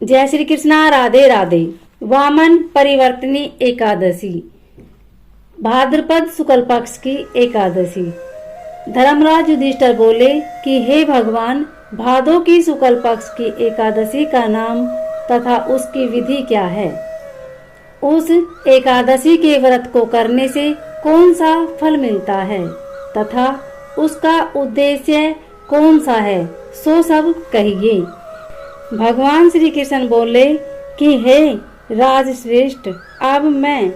जय श्री कृष्णा। राधे राधे। वामन परिवर्तनी एकादशी, भाद्रपद शुक्ल पक्ष की एकादशी। धर्मराज युधिष्ठिर बोले कि हे भगवान, भादो की शुक्ल पक्ष की एकादशी का नाम तथा उसकी विधि क्या है? उस एकादशी के व्रत को करने से कौन सा फल मिलता है तथा उसका उद्देश्य कौन सा है, सो सब कहिए। भगवान श्री कृष्ण बोले कि हे राजश्रेष्ठ, अब मैं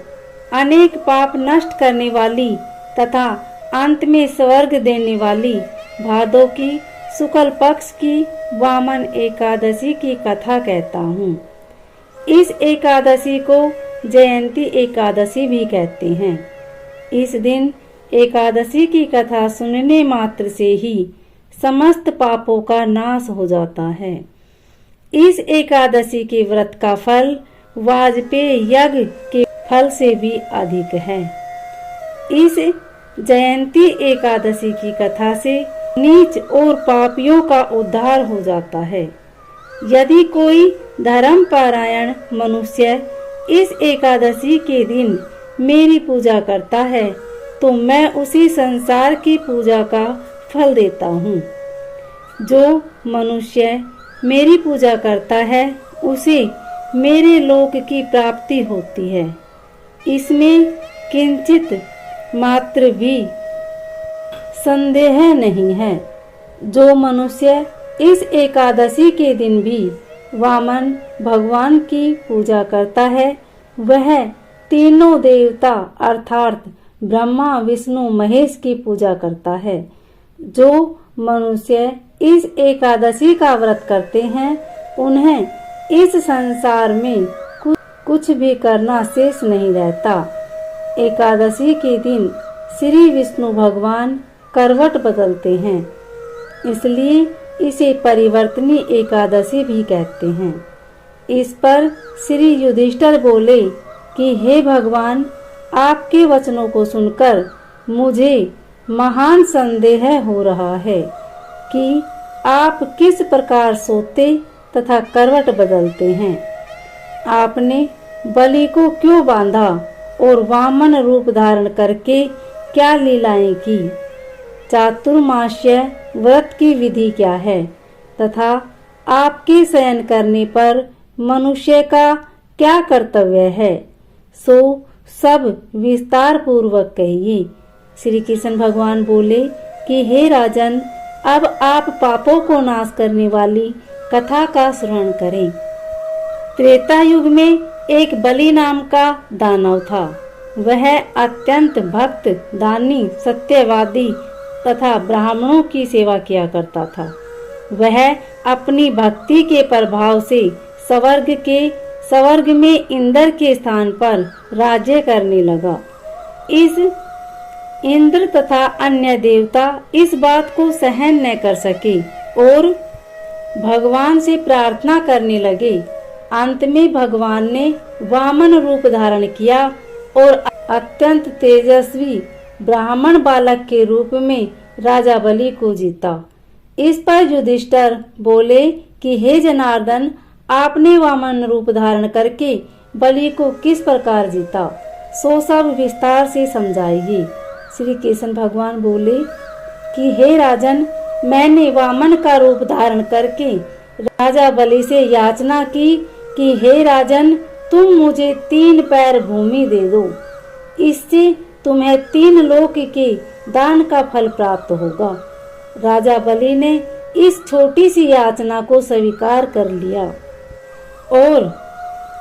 अनेक पाप नष्ट करने वाली तथा अंत में स्वर्ग देने वाली भादो की शुक्ल पक्ष की वामन एकादशी की कथा कहता हूँ। इस एकादशी को जयंती एकादशी भी कहते हैं। इस दिन एकादशी की कथा सुनने मात्र से ही समस्त पापों का नाश हो जाता है। इस एकादशी के व्रत का फल वाजपेय यज्ञ के फल से भी अधिक है। इस जयंती एकादशी की कथा से नीच और पापियों का उद्धार हो जाता है। यदि कोई धर्मपरायण मनुष्य इस एकादशी के दिन मेरी पूजा करता है तो मैं उसी संसार की पूजा का फल देता हूँ। जो मनुष्य मेरी पूजा करता है उसे मेरे लोक की प्राप्ति होती है। इसमें किंचित मात्र भी संदेह नहीं है। जो मनुष्य इस एकादशी के दिन भी वामन भगवान की पूजा करता है वह तीनों देवता अर्थात ब्रह्मा विष्णु महेश की पूजा करता है। जो मनुष्य इस एकादशी का व्रत करते हैं उन्हें इस संसार में कुछ भी करना शेष नहीं रहता। एकादशी के दिन श्री विष्णु भगवान करवट बदलते हैं, इसलिए इसे परिवर्तनी एकादशी भी कहते हैं। इस पर श्री युधिष्ठिर बोले कि हे भगवान, आपके वचनों को सुनकर मुझे महान संदेह हो रहा है कि आप किस प्रकार सोते तथा करवट बदलते हैं। आपने बलि को क्यों बांधा और वामन रूप धारण करके क्या लीलाएं की? चातुर्मास्य व्रत की विधि क्या है तथा आपके शयन करने पर मनुष्य का क्या कर्तव्य है, सो सब विस्तार पूर्वक कहिए। श्री कृष्ण भगवान बोले कि हे राजन, अब आप पापों को नाश करने वाली कथा का श्रवण करें। त्रेता युग में एक बलि नाम का दानव था। वह अत्यंत भक्त, दानी, सत्यवादी तथा ब्राह्मणों की सेवा किया करता था। वह अपनी भक्ति के प्रभाव से स्वर्ग में इंद्र के स्थान पर राज्य करने लगा। इस इंद्र तथा अन्य देवता इस बात को सहन न कर सके और भगवान से प्रार्थना करने लगे। अंत में भगवान ने वामन रूप धारण किया और अत्यंत तेजस्वी ब्राह्मण बालक के रूप में राजा बलि को जीता। इस पर युधिष्ठिर बोले कि हे जनार्दन, आपने वामन रूप धारण करके बलि को किस प्रकार जीता, सो सब विस्तार से समझाइए। श्री कृष्ण भगवान बोले कि हे राजन, मैंने वामन का रूप धारण करके राजा बलि से याचना की कि हे राजन, तुम मुझे 3 पैर भूमि दे दो, इससे तुम्हें 3 लोक के दान का फल प्राप्त होगा। राजा बलि ने इस छोटी सी याचना को स्वीकार कर लिया और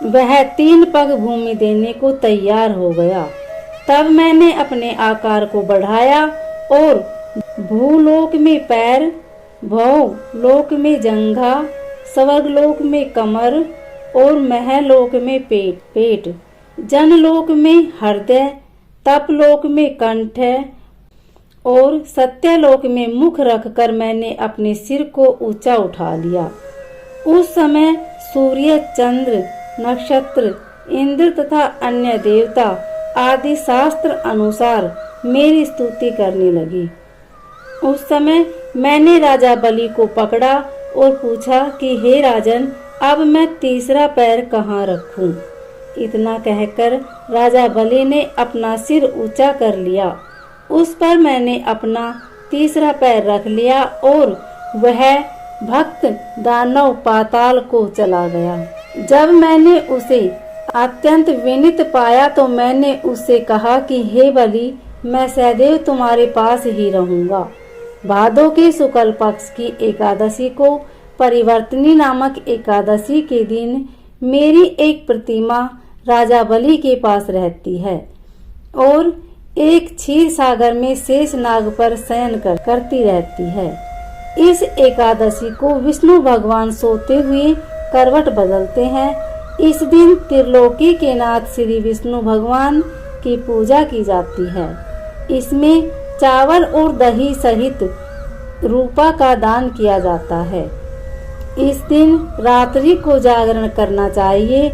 वह 3 पग भूमि देने को तैयार हो गया। तब मैंने अपने आकार को बढ़ाया और भूलोक में पैर, भवलोक में जंघा, स्वर्गलोक में कमर और महलोक में पेट, जनलोक में हृदय, तपलोक में कंठ और सत्यलोक में मुख रखकर मैंने अपने सिर को ऊंचा उठा लिया। उस समय सूर्य, चंद्र, नक्षत्र, इंद्र तथा अन्य देवता आदि शास्त्र अनुसार मेरी स्तुति करने लगी। उस समय मैंने राजा बलि को पकड़ा और पूछा कि हे राजन, अब मैं तीसरा पैर कहाँ रखूं? इतना कहकर राजा बलि ने अपना सिर ऊंचा कर लिया। उस पर मैंने अपना तीसरा पैर रख लिया और वह भक्त दानव पाताल को चला गया। जब मैंने उसे अत्यंत विनीत पाया तो मैंने उससे कहा कि हे बलि, मैं सदैव तुम्हारे पास ही रहूंगा। भादों के शुक्ल पक्ष की एकादशी को परिवर्तनी नामक एकादशी के दिन मेरी एक प्रतिमा राजा बलि के पास रहती है और एक क्षीर सागर में शेष नाग पर शयन करती रहती है। इस एकादशी को विष्णु भगवान सोते हुए करवट बदलते हैं। इस दिन त्रिलोकी के नाथ श्री विष्णु भगवान की पूजा की जाती है। इसमें चावल और दही सहित रूपा का दान किया जाता है। इस दिन रात्रि को जागरण करना चाहिए।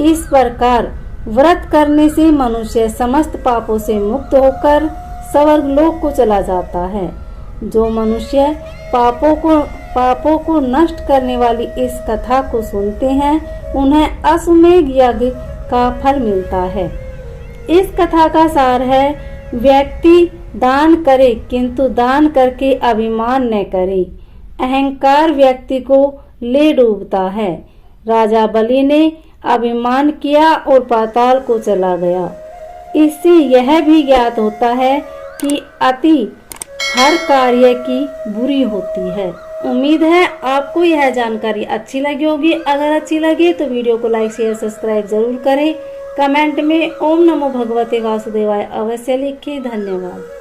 इस प्रकार व्रत करने से मनुष्य समस्त पापों से मुक्त होकर स्वर्ग लोक को चला जाता है। जो मनुष्य पापों को नष्ट करने वाली इस कथा को सुनते हैं उन्हें अश्वमेध यज्ञ का फल मिलता है। इस कथा का सार है, व्यक्ति दान करे किंतु दान करके अभिमान न करे। अहंकार व्यक्ति को ले डूबता है। राजा बलि ने अभिमान किया और पाताल को चला गया। इससे यह भी ज्ञात होता है कि अति हर कार्य की बुरी होती है। उम्मीद है आपको यह जानकारी अच्छी लगी होगी। अगर अच्छी लगी तो वीडियो को लाइक शेयर सब्सक्राइब जरूर करें। कमेंट में ओम नमो भगवते वासुदेवाय अवश्य लिखें। धन्यवाद।